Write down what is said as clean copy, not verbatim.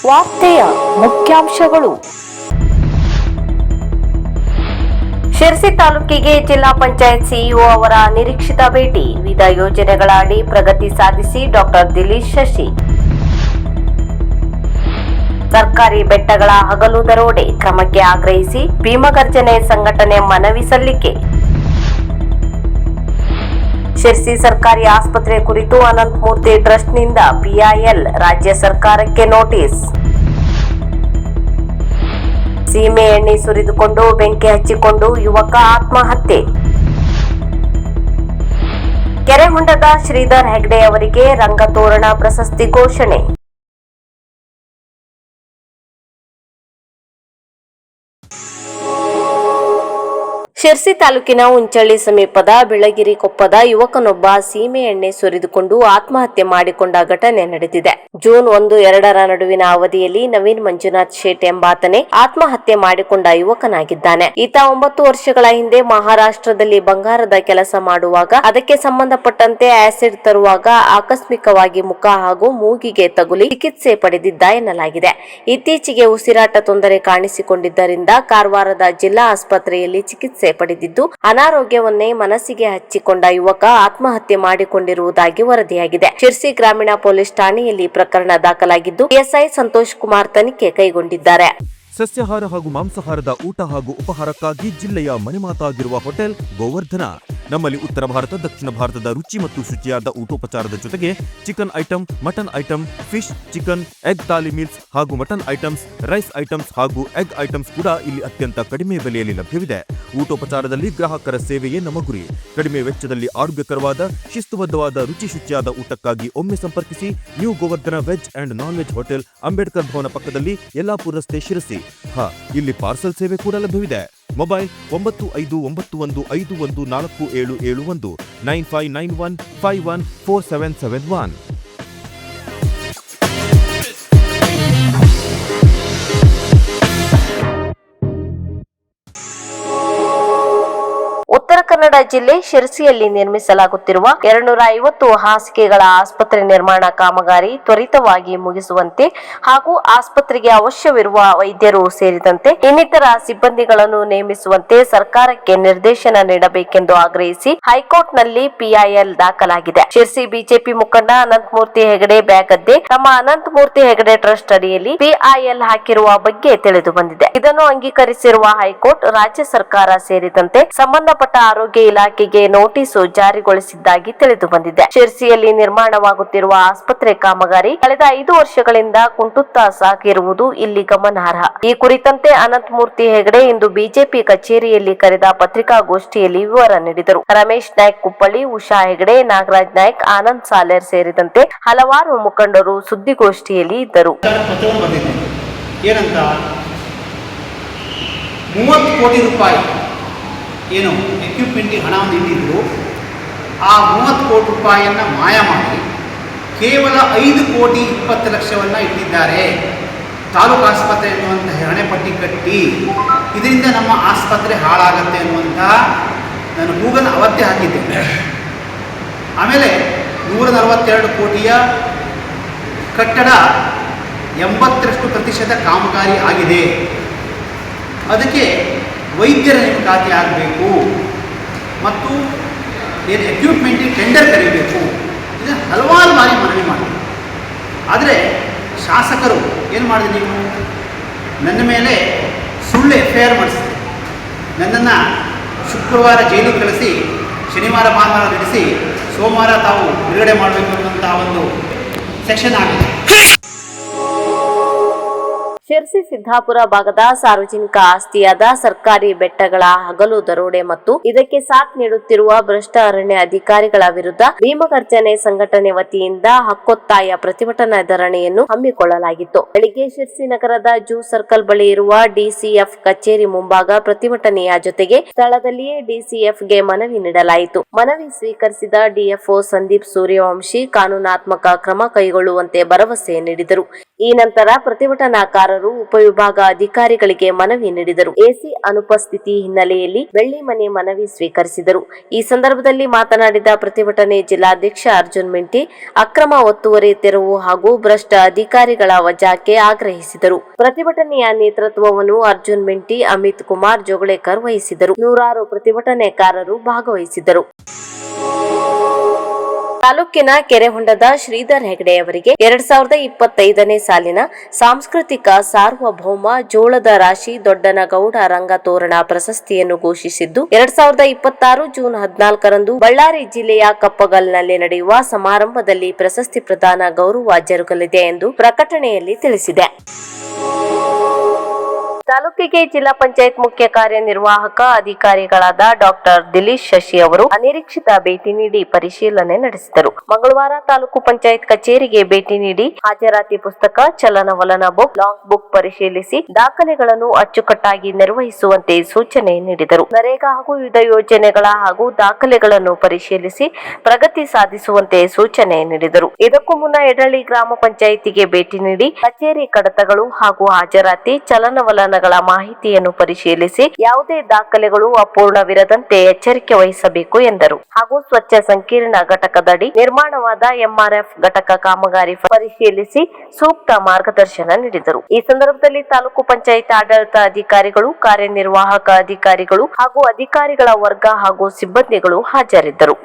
ವಾರ್ತೆಯ ಮುಖ್ಯಾಂಶಗಳು. ಶಿರಸಿ ತಾಲೂಕಿಗೆ ಜಿಲ್ಲಾ ಪಂಚಾಯತ್ ಸಿಇಒ ಅವರ ನಿರೀಕ್ಷಿತ ಭೇಟಿ. ವಿವಿಧ ಯೋಜನೆಗಳ ಅಡಿ ಪ್ರಗತಿ ಸಾಧಿಸಿ ಡಾಕ್ಟರ್ ದಿಲೀಶ್ ಶಶಿ. ಸರ್ಕಾರಿ ಬೆಟ್ಟಗಳ ಹಗಲು ದರೋಡೆ ಕ್ರಮಕ್ಕೆ ಆಗ್ರಹಿಸಿ ಭೀಮಗರ್ಜನೆ ಸಂಘಟನೆ ಮನವಿ ಸಲ್ಲಿಕೆ. ಶಿರಸಿ ಸರ್ಕಾರಿ ಆಸ್ಪತ್ರೆ ಕುರಿತು ಅನಂತಮೂರ್ತಿ ಟ್ರಸ್ಟ್ನಿಂದ ಪಿಐಎಲ್ ರಾಜ್ಯ ಸರ್ಕಾರಕ್ಕೆ ನೋಟಿಸ್. ಸೀಮೆ ಎಣ್ಣೆ ಸುರಿದುಕೊಂಡು ಬೆಂಕಿ ಹಚ್ಚಿಕೊಂಡು ಯುವಕ ಆತ್ಮಹತ್ಯೆ. ಕೆರೆಹೊಂಡದ ಶ್ರೀಧರ್ ಹೆಗ್ಡೆ ಅವರಿಗೆ ರಂಗತೋರಣ ಪ್ರಶಸ್ತಿ ಘೋಷಣೆ. ಶಿರಸಿ ತಾಲೂಕಿನ ಉಂಚಳ್ಳಿ ಸಮೀಪದ ಬೆಳಗಿರಿ ಕೊಪ್ಪದ ಯುವಕನೊಬ್ಬ ಸೀಮೆ ಎಣ್ಣೆ ಸುರಿದುಕೊಂಡು ಆತ್ಮಹತ್ಯೆ ಮಾಡಿಕೊಂಡ ಘಟನೆ ನಡೆದಿದೆ. ಜೂನ್ 1-2 ನಡುವಿನ ಅವಧಿಯಲ್ಲಿ ನವೀನ್ ಮಂಜುನಾಥ್ ಶೇಟ್ ಎಂಬಾತನೇ ಆತ್ಮಹತ್ಯೆ ಮಾಡಿಕೊಂಡ ಯುವಕನಾಗಿದ್ದಾನೆ. ಈತ 9 ವರ್ಷಗಳ ಹಿಂದೆ ಮಹಾರಾಷ್ಟ್ರದಲ್ಲಿ ಬಂಗಾರದ ಕೆಲಸ ಮಾಡುವಾಗ ಅದಕ್ಕೆ ಸಂಬಂಧಪಟ್ಟಂತೆ ಆಸಿಡ್ ತರುವಾಗ ಆಕಸ್ಮಿಕವಾಗಿ ಮುಖ ಹಾಗೂ ಮೂಗಿಗೆ ತಗುಲಿ ಚಿಕಿತ್ಸೆ ಪಡೆದಿದ್ದ ಎನ್ನಲಾಗಿದೆ. ಇತ್ತೀಚೆಗೆ ಉಸಿರಾಟ ತೊಂದರೆ ಕಾಣಿಸಿಕೊಂಡಿದ್ದರಿಂದ ಕಾರವಾರದ ಜಿಲ್ಲಾ ಆಸ್ಪತ್ರೆಯಲ್ಲಿ ಚಿಕಿತ್ಸೆ ಪಡೆದಿದ್ದು ಅನಾರೋಗ್ಯವನ್ನೇ ಮನಸ್ಸಿಗೆ ಹಚ್ಚಿಕೊಂಡ ಯುವಕ ಆತ್ಮಹತ್ಯೆ ಮಾಡಿಕೊಂಡಿರುವುದಾಗಿ ವರದಿಯಾಗಿದೆ. ಶಿರಸಿ ಗ್ರಾಮೀಣ ಪೊಲೀಸ್ ಠಾಣೆಯಲ್ಲಿ ಪ್ರಕರಣ ದಾಖಲಾಗಿದ್ದು ಎಸ್ಐ ಸಂತೋಷ್ ಕುಮಾರ್ ತನಿಖೆ ಕೈಗೊಂಡಿದ್ದಾರೆ. ಸಸ್ಯಾಹಾರ ಹಾಗೂ ಮಾಂಸಾಹಾರದ ಊಟ ಹಾಗೂ ಉಪಹಾರಕ್ಕಾಗಿ ಜಿಲ್ಲೆಯ ಮನೆಮಾತಾಗಿರುವ ಹೋಟೆಲ್ ಗೋವರ್ಧನ. ನಮ್ಮಲ್ಲಿ ಉತ್ತರ ಭಾರತ, ದಕ್ಷಿಣ ಭಾರತದ ರುಚಿ ಮತ್ತು ಶುಚಿಯಾದ ಊಟೋಪಚಾರದ ಜೊತೆಗೆ chicken item, mutton item, fish, chicken, egg thali meals ಹಾಗೂ ಮಟನ್ ಐಟಮ್ಸ್, ರೈಸ್ ಐಟಮ್ಸ್ ಹಾಗೂ ಎಗ್ ಐಟಮ್ಸ್ ಕೂಡ ಇಲ್ಲಿ ಅತ್ಯಂತ ಕಡಿಮೆ ಬೆಲೆಯಲ್ಲಿ ಲಭ್ಯವಿದೆ. ಊಟೋಪಚಾರದಲ್ಲಿ ಗ್ರಾಹಕರ ಸೇವೆಯೇ ನಮ್ಮ ಗುರಿ. ಕಡಿಮೆ ವೆಚ್ಚದಲ್ಲಿ ಆರೋಗ್ಯಕರವಾದ, ಶಿಸ್ತುಬದ್ಧವಾದ, ರುಚಿ ಶುಚಿಯಾದ ಊಟಕ್ಕಾಗಿ ಒಮ್ಮೆ ಸಂಪರ್ಕಿಸಿ. New Govardhana veg and non veg hotel, Ambedkar ಭವನ ಪಕ್ಕದಲ್ಲಿ, ಯಲ್ಲಾಪುರ ರಸ್ತೆ, ಶಿರಸಿ. ಇಲ್ಲಿ ಪಾರ್ಸಲ್ ಸೇವೆ ಕೂಡ ಲಭ್ಯವಿದೆ. ಮೊಬೈಲ್ 9591514771 9591514771. ಉತ್ತರ ಕನ್ನಡ ಜಿಲ್ಲೆ ಶಿರಸಿಯಲ್ಲಿ ನಿರ್ಮಿಸಲಾಗುತ್ತಿರುವ 250 ಹಾಸಿಗೆಗಳ ಆಸ್ಪತ್ರೆ ನಿರ್ಮಾಣ ಕಾಮಗಾರಿ ತ್ವರಿತವಾಗಿ ಮುಗಿಸುವಂತೆ ಹಾಗೂ ಆಸ್ಪತ್ರೆಗೆ ಅವಶ್ಯವಿರುವ ವೈದ್ಯರು ಸೇರಿದಂತೆ ಇನ್ನಿತರ ಸಿಬ್ಬಂದಿಗಳನ್ನು ನೇಮಿಸುವಂತೆ ಸರ್ಕಾರಕ್ಕೆ ನಿರ್ದೇಶನ ನೀಡಬೇಕೆಂದು ಆಗ್ರಹಿಸಿ ಹೈಕೋರ್ಟ್ನಲ್ಲಿ ಪಿಐಎಲ್ ದಾಖಲಾಗಿದೆ. ಶಿರಸಿ ಬಿಜೆಪಿ ಮುಖಂಡ ಅನಂತಮೂರ್ತಿ ಹೆಗಡೆ ಬ್ಯಾಗದ್ದೆ ತಮ್ಮ ಅನಂತಮೂರ್ತಿ ಹೆಗಡೆ ಟ್ರಸ್ಟ್ ಅಡಿಯಲ್ಲಿ ಪಿಐಎಲ್ ಹಾಕಿರುವ ಬಗ್ಗೆ ತಿಳಿದು ಬಂದಿದೆ. ಇದನ್ನು ಅಂಗೀಕರಿಸಿರುವ ಹೈಕೋರ್ಟ್ ರಾಜ್ಯ ಸರ್ಕಾರ ಸೇರಿದಂತೆ ಸಂಬಂಧಪಟ್ಟ ಆರೋಗ್ಯ ಇಲಾಖೆಗೆ ನೋಟಿಸು ಜಾರಿಗೊಳಿಸಿದ್ದಾಗಿ ತಿಳಿದು ಬಂದಿದೆ. ಶಿರಸಿಯಲ್ಲಿ ನಿರ್ಮಾಣವಾಗುತ್ತಿರುವ ಆಸ್ಪತ್ರೆ ಕಾಮಗಾರಿ ಕಳೆದ 5 ವರ್ಷಗಳಿಂದ ಕುಂಟುತ್ತಾ ಸಾಗಿರುವುದು ಇಲ್ಲಿ ಗಮನಾರ್ಹ. ಈ ಕುರಿತಂತೆ ಅನಂತಮೂರ್ತಿ ಹೆಗಡೆ ಇಂದು ಬಿಜೆಪಿ ಕಚೇರಿಯಲ್ಲಿ ಕರೆದ ಪತ್ರಿಕಾಗೋಷ್ಠಿಯಲ್ಲಿ ವಿವರ ನೀಡಿದರು. ರಮೇಶ್ ನಾಯ್ಕ್ ಕುಪ್ಪಳ್ಳಿ, ಉಷಾ ಹೆಗಡೆ, ನಾಗರಾಜ್ ನಾಯ್ಕ್, ಆನಂದ್ ಸಾಲೇರ್ ಸೇರಿದಂತೆ ಹಲವಾರು ಮುಖಂಡರು ಸುದ್ದಿಗೋಷ್ಠಿಯಲ್ಲಿ ಇದ್ದರು. 30 ಕೋಟಿ ರೂಪಾಯಿ ಏನು ಎಕ್ವಿಪ್ಮೆಂಟಿಗೆ ಹಣವನ್ನು ಇಟ್ಟಿದ್ರು. ಆ 30 ಕೋಟಿ ರೂಪಾಯಿಯನ್ನು ಮಾಯ ಮಾಡಿ ಕೇವಲ 5 ಕೋಟಿ 20 ಲಕ್ಷವನ್ನು ಇಟ್ಟಿದ್ದಾರೆ. ತಾಲೂಕು ಆಸ್ಪತ್ರೆ ಎನ್ನುವಂಥ ಹಣೆಪಟ್ಟಿ ಕಟ್ಟಿ ಇದರಿಂದ ನಮ್ಮ ಆಸ್ಪತ್ರೆ ಹಾಳಾಗತ್ತೆ ಅನ್ನುವಂಥ ನಾನು ಕೂಗನ್ನು ಅವತ್ತೇ ಹಾಕಿದ್ದೆ. ಆಮೇಲೆ 142 ಕೋಟಿಯ ಕಟ್ಟಡ 80% ಕಾಮಗಾರಿ ಆಗಿದೆ. ಅದಕ್ಕೆ ವೈದ್ಯರ ನೇಮಕಾತಿ ಆಗಬೇಕು ಮತ್ತು ಏನು ಎಕ್ವಿಪ್ಮೆಂಟಿಗೆ ಟೆಂಡರ್ ಕರೀಬೇಕು. ಇದನ್ನು ಹಲವಾರು ಬಾರಿ ಮನವಿ ಮಾಡಿದೆ. ಆದರೆ ಶಾಸಕರು ಏನು ಮಾಡಿದೆ, ನೀವು ನನ್ನ ಮೇಲೆ ಸುಳ್ಳು FIR ಮಾಡಿಸಿದೆ. ನನ್ನನ್ನು ಶುಕ್ರವಾರ ಜೈಲಿಗೆ ಕಳಿಸಿ ಶನಿವಾರ ಭಾನುವಾರ ನಡೆಸಿ ಸೋಮವಾರ ತಾವು ಬಿಡುಗಡೆ ಮಾಡಬೇಕು ಅನ್ನುವಂಥ ಒಂದು ಸೆಕ್ಷನ್ ಆಗಿದೆ. ಶಿರಸಿ ಸಿದ್ದಾಪುರ ಭಾಗದ ಸಾರ್ವಜನಿಕ ಆಸ್ತಿಯಾದ ಸರ್ಕಾರಿ ಬೆಟ್ಟಗಳ ಹಗಲು ದರೋಡೆ ಮತ್ತು ಇದಕ್ಕೆ ಸಾಥ್ ನೀಡುತ್ತಿರುವ ಭ್ರಷ್ಟ ಅರಣ್ಯ ಅಧಿಕಾರಿಗಳ ವಿರುದ್ಧ ಭೀಮಗರ್ಜನೆ ಸಂಘಟನೆ ವತಿಯಿಂದ ಹಕ್ಕೊತ್ತಾಯ ಪ್ರತಿಭಟನಾ ಧರಣಿಯನ್ನು ಹಮ್ಮಿಕೊಳ್ಳಲಾಗಿತ್ತು. ಬೆಳಿಗ್ಗೆ ಶಿರಸಿ ನಗರದ ಜೂ ಸರ್ಕಲ್ ಬಳಿ ಇರುವ DCF ಕಚೇರಿ ಮುಂಭಾಗ ಪ್ರತಿಭಟನೆಯ ಜೊತೆಗೆ ಸ್ಥಳದಲ್ಲಿಯೇ DCFಗೆ ಮನವಿ ನೀಡಲಾಯಿತು. ಮನವಿ ಸ್ವೀಕರಿಸಿದ DFO ಸಂದೀಪ್ ಸೂರ್ಯವಂಶಿ ಕಾನೂನಾತ್ಮಕ ಕ್ರಮ ಕೈಗೊಳ್ಳುವಂತೆ ಭರವಸೆ ನೀಡಿದರು. ಈ ನಂತರ ಪ್ರತಿಭಟನಾಕಾರರು ತಹಶೀಲ್ದಾರರು ಉಪವಿಭಾಗ ಅಧಿಕಾರಿಗಳಿಗೆ ಮನವಿ ನೀಡಿದರು. ಎಸಿ ಅನುಪಸ್ಥಿತಿ ಹಿನ್ನೆಲೆಯಲ್ಲಿ ಬೆಳ್ಳಿ ಮನೆ ಮನವಿ ಸ್ವೀಕರಿಸಿದರು. ಈ ಸಂದರ್ಭದಲ್ಲಿ ಮಾತನಾಡಿದ ಪ್ರತಿಭಟನೆ ಜಿಲ್ಲಾಧ್ಯಕ್ಷ ಅರ್ಜುನ್ ಮಿಂಟಿ, ಅಕ್ರಮ ಒತ್ತುವರಿ ತೆರವು ಹಾಗೂ ಭ್ರಷ್ಟ ಅಧಿಕಾರಿಗಳ ವಜಾಕ್ಕೆ ಆಗ್ರಹಿಸಿದರು. ಪ್ರತಿಭಟನೆಯ ನೇತೃತ್ವವನ್ನು ಅರ್ಜುನ್ ಮಿಂಟಿ, ಅಮಿತ್ ಕುಮಾರ್ ಜೋಗಳೇಕರ್ ವಹಿಸಿದರು. ನೂರಾರು ಪ್ರತಿಭಟನೆಕಾರರು ಭಾಗವಹಿಸಿದ್ದರು. ತಾಲೂಕಿನ ಕೆರೆಹೊಂಡದ ಶ್ರೀಧರ್ ಹೆಗಡೆ ಅವರಿಗೆ 2025ನೇ ಸಾಲಿನ ಸಾಂಸ್ಕೃತಿಕ ಸಾರ್ವಭೌಮ ಜೋಳದ ರಾಶಿ ದೊಡ್ಡನಗೌಡ ರಂಗತೋರಣ ಪ್ರಶಸ್ತಿಯನ್ನು ಘೋಷಿಸಿದ್ದು, 2026 ಜೂನ್ 14ರಂದು ಬಳ್ಳಾರಿ ಜಿಲ್ಲೆಯ ಕಪ್ಪಗಲ್ನಲ್ಲಿ ನಡೆಯುವ ಸಮಾರಂಭದಲ್ಲಿ ಪ್ರಶಸ್ತಿ ಪ್ರದಾನ ಗೌರವ ಜರುಗಲಿದೆ ಎಂದು ಪ್ರಕಟಣೆಯಲ್ಲಿ ತಿಳಿಸಿದೆ. ತಾಲೂಕಿಗೆ ಜಿಲ್ಲಾ ಪಂಚಾಯತ್ ಮುಖ್ಯ ಕಾರ್ಯನಿರ್ವಾಹಕ ಅಧಿಕಾರಿಗಳಾದ ಡಾಕ್ಟರ್ ದಿಲೀಶ್ ಶಶಿ ಅವರು ಅನಿರೀಕ್ಷಿತ ಭೇಟಿ ನೀಡಿ ಪರಿಶೀಲನೆ ನಡೆಸಿದರು. ಮಂಗಳವಾರ ತಾಲೂಕು ಪಂಚಾಯತ್ ಕಚೇರಿಗೆ ಭೇಟಿ ನೀಡಿ ಹಾಜರಾತಿ ಪುಸ್ತಕ, ಚಲನವಲನ ಬುಕ್, ಲಾಂಗ್ ಬುಕ್ ಪರಿಶೀಲಿಸಿ ದಾಖಲೆಗಳನ್ನು ಅಚ್ಚುಕಟ್ಟಾಗಿ ನಿರ್ವಹಿಸುವಂತೆ ಸೂಚನೆ ನೀಡಿದರು. ನರೇಗಾ ಹಾಗೂ ವಿವಿಧ ಯೋಜನೆಗಳ ಹಾಗೂ ದಾಖಲೆಗಳನ್ನು ಪರಿಶೀಲಿಸಿ ಪ್ರಗತಿ ಸಾಧಿಸುವಂತೆ ಸೂಚನೆ ನೀಡಿದರು. ಇದಕ್ಕೂ ಮುನ್ನ ಯಡಳ್ಳಿ ಗ್ರಾಮ ಪಂಚಾಯಿತಿಗೆ ಭೇಟಿ ನೀಡಿ ಕಚೇರಿ ಕಡತಗಳು ಹಾಗೂ ಹಾಜರಾತಿ, ಚಲನವಲನ ಮಾಹಿತಿಯನ್ನು ಪರಿಶೀಲಿಸಿ ಯಾವುದೇ ದಾಖಲೆಗಳು ಅಪೂರ್ಣವಿರದಂತೆ ಎಚ್ಚರಿಕೆ ವಹಿಸಬೇಕು ಎಂದರು. ಹಾಗೂ ಸ್ವಚ್ಛ ಸಂಕೀರ್ಣ ಘಟಕದಡಿ ನಿರ್ಮಾಣವಾದ ಎಂಆರ್ಎಫ್ ಘಟಕ ಕಾಮಗಾರಿ ಪರಿಶೀಲಿಸಿ ಸೂಕ್ತ ಮಾರ್ಗದರ್ಶನ ನೀಡಿದರು. ಈ ಸಂದರ್ಭದಲ್ಲಿ ತಾಲೂಕು ಪಂಚಾಯತ್ ಆಡಳಿತ ಅಧಿಕಾರಿಗಳು, ಕಾರ್ಯನಿರ್ವಾಹಕ ಅಧಿಕಾರಿಗಳು ಹಾಗೂ ಅಧಿಕಾರಿಗಳ ವರ್ಗ ಹಾಗೂ ಸಿಬ್ಬಂದಿಗಳು ಹಾಜರಿದ್ದರು.